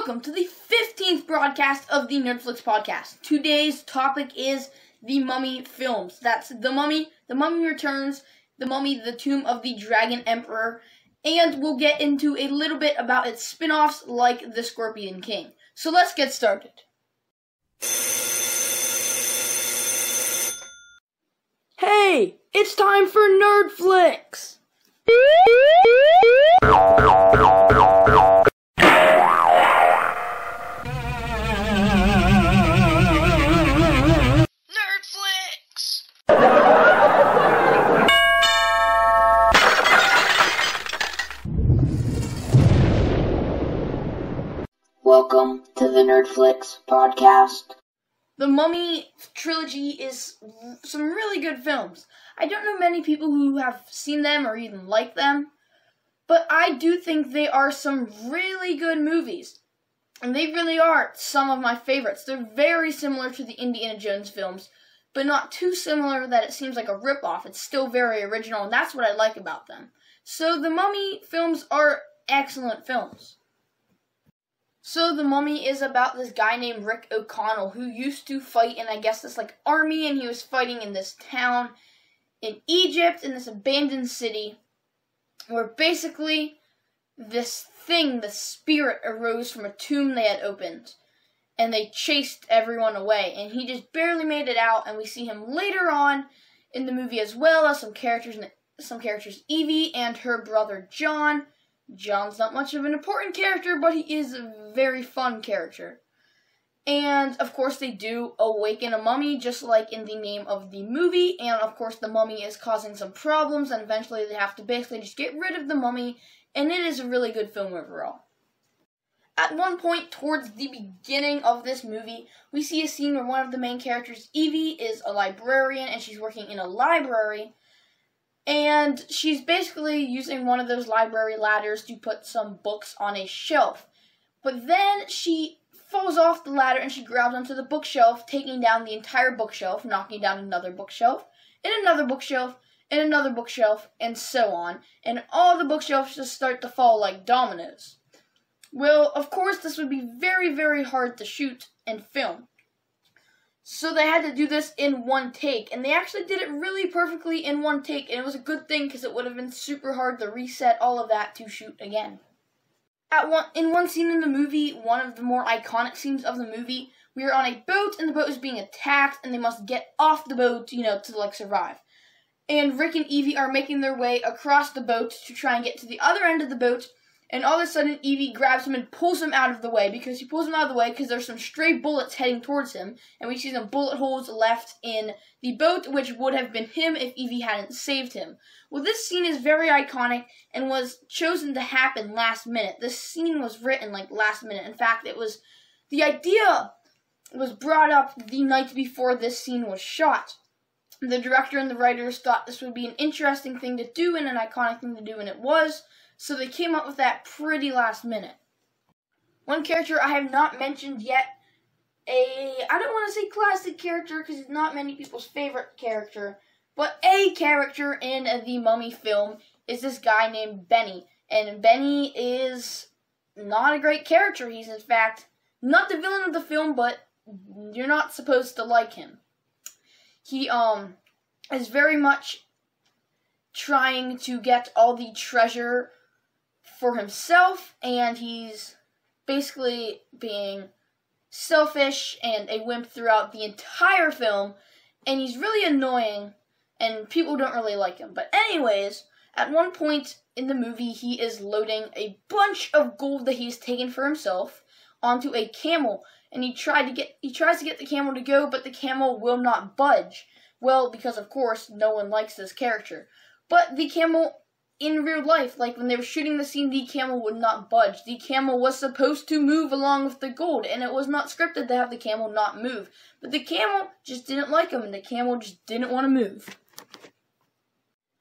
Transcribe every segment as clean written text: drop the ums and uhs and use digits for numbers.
welcome to the 15th broadcast of the Nerdflix podcast. Today's topic is the Mummy films. That's The Mummy, The Mummy Returns, The Mummy, The Tomb of the Dragon Emperor, and we'll get into a little bit about its spin-offs like The Scorpion King. So let's get started. Hey, it's time for Nerdflix! Welcome to the Nerdflix podcast. The Mummy trilogy is some really good films. I don't know many people who have seen them or even like them, but I do think they are some really good movies. And they really are some of my favorites. They're very similar to the Indiana Jones films, but not too similar that it seems like a ripoff. It's still very original, and that's what I like about them. So the Mummy films are excellent films. So The Mummy is about this guy named Rick O'Connell who used to fight in, I guess, this like army, and he was fighting in this town in Egypt, in this abandoned city, where basically this thing, the spirit, arose from a tomb they had opened, and they chased everyone away, and he just barely made it out, and we see him later on in the movie as well as some characters, Evie and her brother John. John's not much of an important character, but he is a very fun character. And, of course, they do awaken a mummy, just like in the name of the movie. And, of course, the mummy is causing some problems, and eventually they have to basically just get rid of the mummy. And it is a really good film overall. At one point, towards the beginning of this movie, we see a scene where one of the main characters, Evie, is a librarian, and she's working in a library. And she's basically using one of those library ladders to put some books on a shelf. But then she falls off the ladder and she grabs onto the bookshelf, taking down the entire bookshelf, knocking down another bookshelf, and another bookshelf, and another bookshelf, and so on. And all the bookshelves just start to fall like dominoes. Well, of course, this would be very, very hard to shoot and film. So they had to do this in one take, and they actually did it really perfectly in one take, and it was a good thing because it would have been super hard to reset all of that to shoot again. In one scene in the movie, one of the more iconic scenes of the movie, we are on a boat, and the boat is being attacked, and they must get off the boat, to survive. And Rick and Evie are making their way across the boat to try and get to the other end of the boat. And all of a sudden, Evie grabs him and pulls him out of the way, because there's some stray bullets heading towards him, and we see some bullet holes left in the boat, which would have been him if Evie hadn't saved him. Well, this scene is very iconic and was chosen to happen last minute. This scene was written last minute. In fact, the idea was brought up the night before this scene was shot. The director and the writers thought this would be an interesting thing to do and an iconic thing to do, and it was. So they came up with that pretty last minute. One character I have not mentioned yet, I don't want to say classic character because it's not many people's favorite character, but a character in the Mummy film is this guy named Benny. And Benny is not a great character. He's in fact not the villain of the film, but you're not supposed to like him. He is very much trying to get all the treasure for himself, and he's basically being selfish and a wimp throughout the entire film, and he's really annoying, and people don't really like him. But anyways, at one point in the movie, he is loading a bunch of gold that he's taken for himself onto a camel, and he tries to get the camel to go, but the camel will not budge. Well, because of course, no one likes this character. But the camel, in real life, when they were shooting the scene, the camel would not budge. The camel was supposed to move along with the gold, and it was not scripted to have the camel not move. But the camel just didn't like him, and the camel just didn't want to move.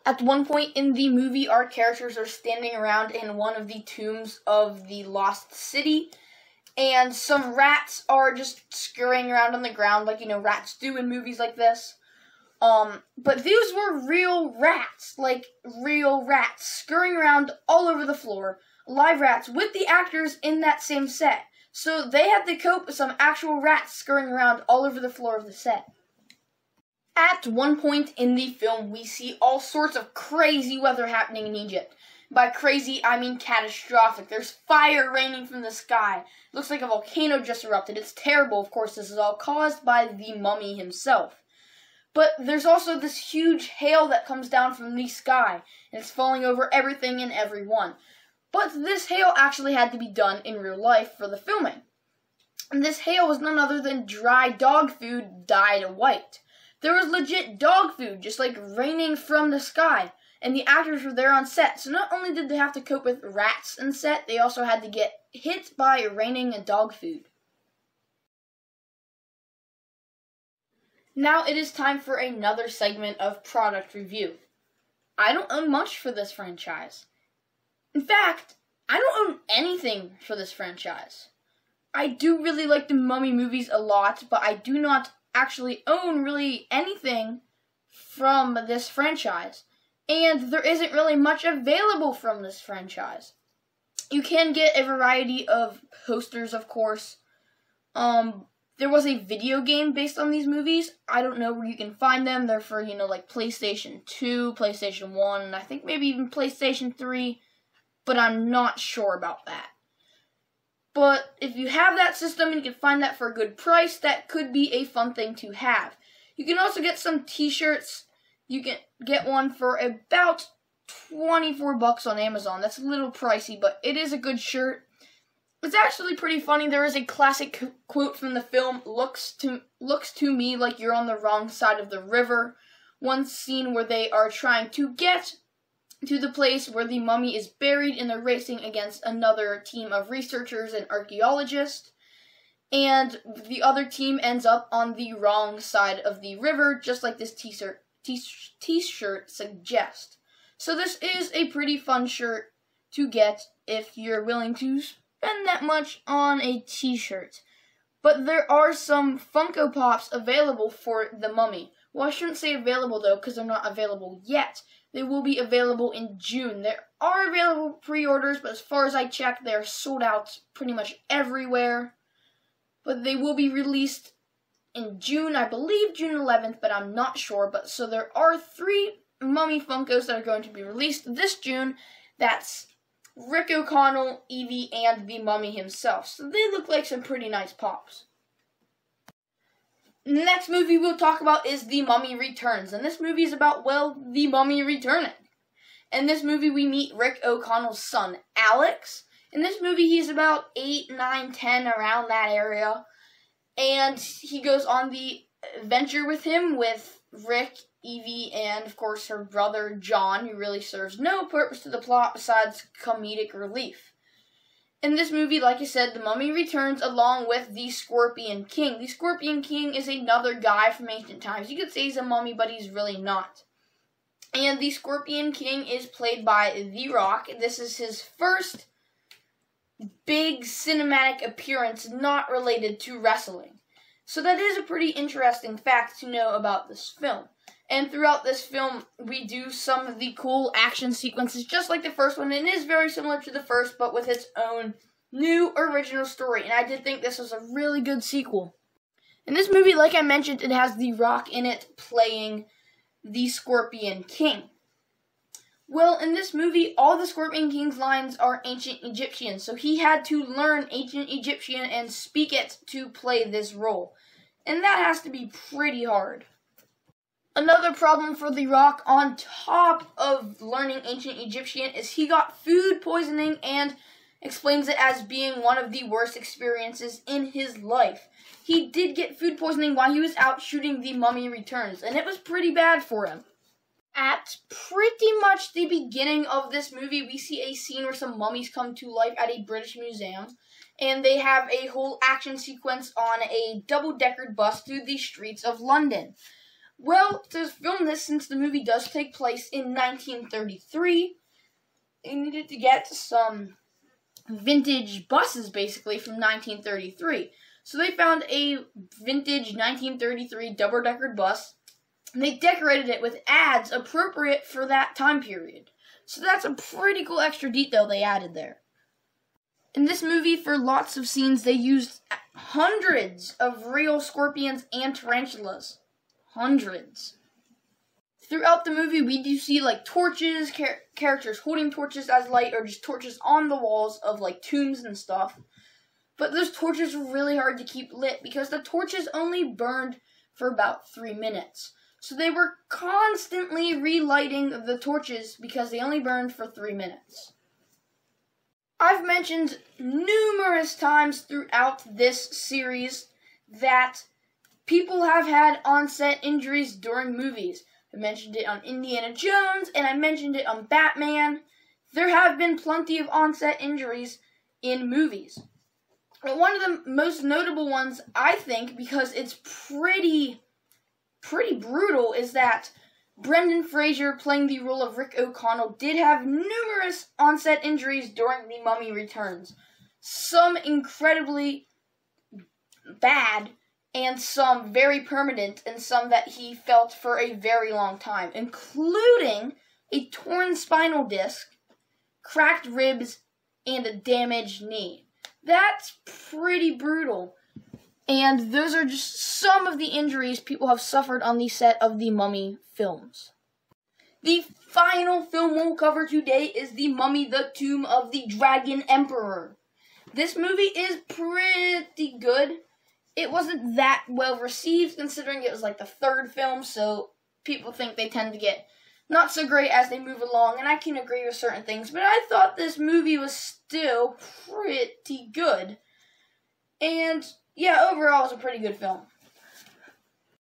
At one point in the movie, our characters are standing around in one of the tombs of the lost city, and some rats are just scurrying around on the ground like, rats do in movies like this. But these were real rats, scurrying around all over the floor, live rats with the actors in that same set. So they had to cope with some actual rats scurrying around all over the floor of the set. At one point in the film, we see all sorts of crazy weather happening in Egypt. By crazy, I mean catastrophic. There's fire raining from the sky. It looks like a volcano just erupted. It's terrible, of course. This is all caused by the mummy himself. But there's also this huge hail that comes down from the sky, and it's falling over everything and everyone. But this hail actually had to be done in real life for the filming. And this hail was none other than dry dog food dyed white. There was legit dog food, just like raining from the sky. And the actors were there on set. So not only did they have to cope with rats on set, they also had to get hit by raining dog food. Now it is time for another segment of product review. I don't own much for this franchise. In fact, I don't own anything for this franchise. I do really like the Mummy movies a lot, but I do not actually own really anything from this franchise. And there isn't really much available from this franchise. You can get a variety of posters, of course. There was a video game based on these movies. I don't know where you can find them. They're for, like PlayStation 2, PlayStation 1, and I think maybe even PlayStation 3. But I'm not sure about that. But if you have that system and you can find that for a good price, that could be a fun thing to have. You can also get some t-shirts. You can get one for about $24 on Amazon. That's a little pricey, but it is a good shirt. It's actually pretty funny. There is a classic quote from the film, looks to me like you're on the wrong side of the river. One scene where they are trying to get to the place where the mummy is buried, and they're racing against another team of researchers and archaeologists. And the other team ends up on the wrong side of the river, just like this t-shirt suggests. So this is a pretty fun shirt to get if you're willing to spend that much on a t-shirt. But there are some Funko Pops available for the Mummy. Well, I shouldn't say available though, because they're not available yet. They will be available in June. There are available pre-orders, but as far as I check, they're sold out pretty much everywhere. But they will be released in June, I believe June 11th, but I'm not sure. But so there are 3 Mummy Funkos that are going to be released this June. That's Rick O'Connell, Evie, and the Mummy himself. So they look like some pretty nice pops. The next movie we'll talk about is The Mummy Returns. And this movie is about, well, the mummy returning. In this movie, we meet Rick O'Connell's son, Alex. In this movie, he's about 8, 9, 10, around that area. And he goes on the adventure with him with Rick, Evie, and, of course, her brother, John, who really serves no purpose to the plot besides comedic relief. In this movie, like I said, the mummy returns along with the Scorpion King. The Scorpion King is another guy from ancient times. You could say he's a mummy, but he's really not. And the Scorpion King is played by The Rock. This is his first big cinematic appearance not related to wrestling. So that is a pretty interesting fact to know about this film. And throughout this film, we do some of the cool action sequences, just like the first one. And it is very similar to the first, but with its own new original story. And I did think this was a really good sequel. In this movie, like I mentioned, it has The Rock in it playing the Scorpion King. Well, in this movie, all the Scorpion King's lines are ancient Egyptian. So he had to learn ancient Egyptian and speak it to play this role. And that has to be pretty hard. Another problem for The Rock, on top of learning ancient Egyptian, is he got food poisoning and explains it as being one of the worst experiences in his life. He did get food poisoning while he was out shooting The Mummy Returns, and it was pretty bad for him. At pretty much the beginning of this movie, we see a scene where some mummies come to life at a British museum, and they have a whole action sequence on a double-decker bus through the streets of London. Well, to film this, since the movie does take place in 1933, they needed to get some vintage buses, basically, from 1933. So they found a vintage 1933 double-decker bus, and they decorated it with ads appropriate for that time period. So that's a pretty cool extra detail they added there. In this movie, for lots of scenes, they used hundreds of real scorpions and tarantulas. Hundreds. Throughout the movie, we do see like torches, characters holding torches as light, or just torches on the walls of like tombs and stuff. But those torches were really hard to keep lit because the torches only burned for about 3 minutes. So they were constantly relighting the torches because they only burned for 3 minutes. I've mentioned numerous times throughout this series that people have had onset injuries during movies. I mentioned it on Indiana Jones, and I mentioned it on Batman. There have been plenty of onset injuries in movies. But one of the most notable ones, I think, because it's pretty brutal, is that Brendan Fraser, playing the role of Rick O'Connell, did have numerous onset injuries during The Mummy Returns. Some incredibly bad, and some very permanent, and some that he felt for a very long time, including a torn spinal disc, cracked ribs, and a damaged knee. That's pretty brutal. And those are just some of the injuries people have suffered on the set of the Mummy films. The final film we'll cover today is The Mummy, the Tomb of the Dragon Emperor. This movie is pretty good. It wasn't that well received, considering it was like the third film, so people think they tend to get not so great as they move along, and I can agree with certain things, but I thought this movie was still pretty good. And yeah, overall, it was a pretty good film.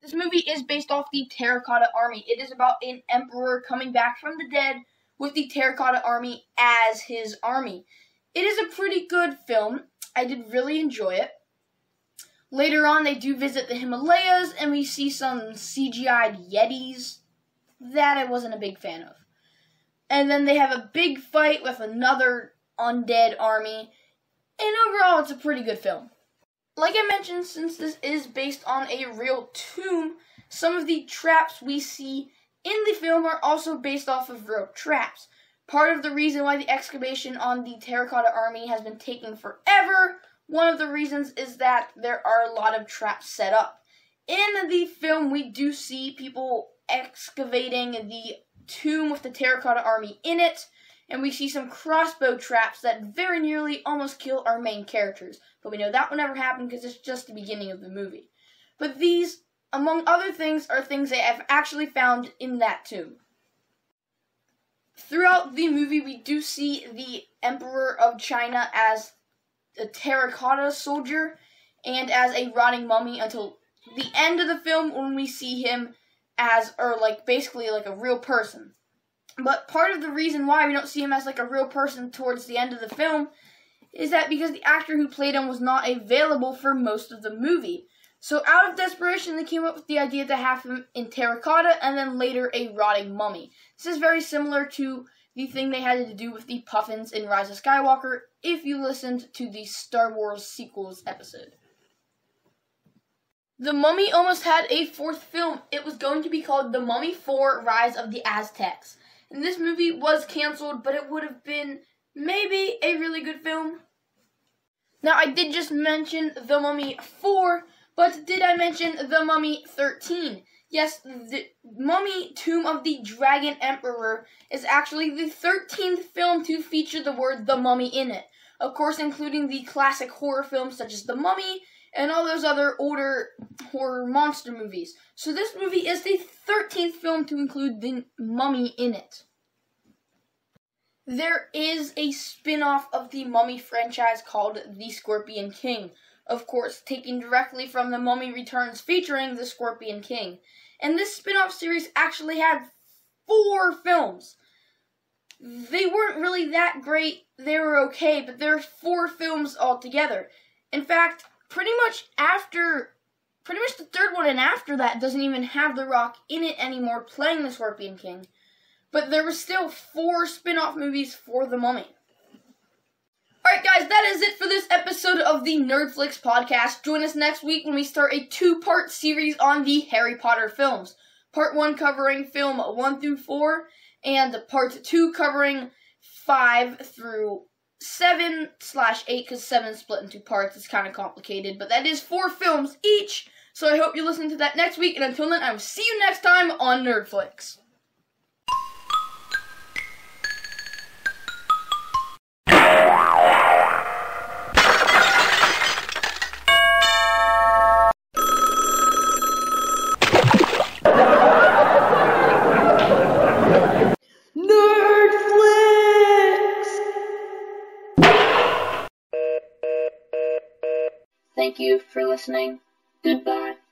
This movie is based off the Terracotta Army. It is about an emperor coming back from the dead with the Terracotta Army as his army. It is a pretty good film. I did really enjoy it. Later on, they do visit the Himalayas, and we see some CGI'd Yetis that I wasn't a big fan of. And then they have a big fight with another undead army, and overall, it's a pretty good film. Like I mentioned, since this is based on a real tomb, some of the traps we see in the film are also based off of real traps. Part of the reason why the excavation on the Terracotta Army has been taking forever, one of the reasons is that there are a lot of traps set up. In the film, we do see people excavating the tomb with the Terracotta Army in it, and we see some crossbow traps that very nearly almost kill our main characters. But we know that will never happen because it's just the beginning of the movie. But these, among other things, are things they have actually found in that tomb. Throughout the movie, we do see the Emperor of China as a terracotta soldier and as a rotting mummy until the end of the film, when we see him as, or like basically like a real person. But part of the reason why we don't see him as like a real person towards the end of the film is that because the actor who played him was not available for most of the movie. So out of desperation, they came up with the idea to have him in terracotta and then later a rotting mummy. This is very similar to the thing they had to do with the puffins in Rise of Skywalker, if you listened to the Star Wars sequels episode. The Mummy almost had a fourth film. It was going to be called The Mummy 4: Rise of the Aztecs. And this movie was canceled, but it would have been maybe a really good film. Now, I did just mention The Mummy 4, but did I mention The Mummy 13? Yes, the Mummy Tomb of the Dragon Emperor is actually the 13th film to feature the word The Mummy in it. Of course, including the classic horror films such as The Mummy and all those other older horror monster movies. So this movie is the 13th film to include the Mummy in it. There is a spin-off of the Mummy franchise called The Scorpion King. Of course, taken directly from The Mummy Returns featuring the Scorpion King. And this spin-off series actually had 4 films. They weren't really that great, they were okay, but there are 4 films altogether. In fact, pretty much the third one and after that doesn't even have The Rock in it anymore playing the Scorpion King. But there were still 4 spin-off movies for The Mummy. Alright guys, that is it for this episode of the Nerdflix podcast. Join us next week when we start a 2-part series on the Harry Potter films. Part 1 covering film 1 through 4, and part 2 covering 5 through 7/8, because 7 split into parts. It's kind of complicated, but that is 4 films each. So I hope you listen to that next week, and until then, I will see you next time on Nerdflix. Thank you for listening. Goodbye.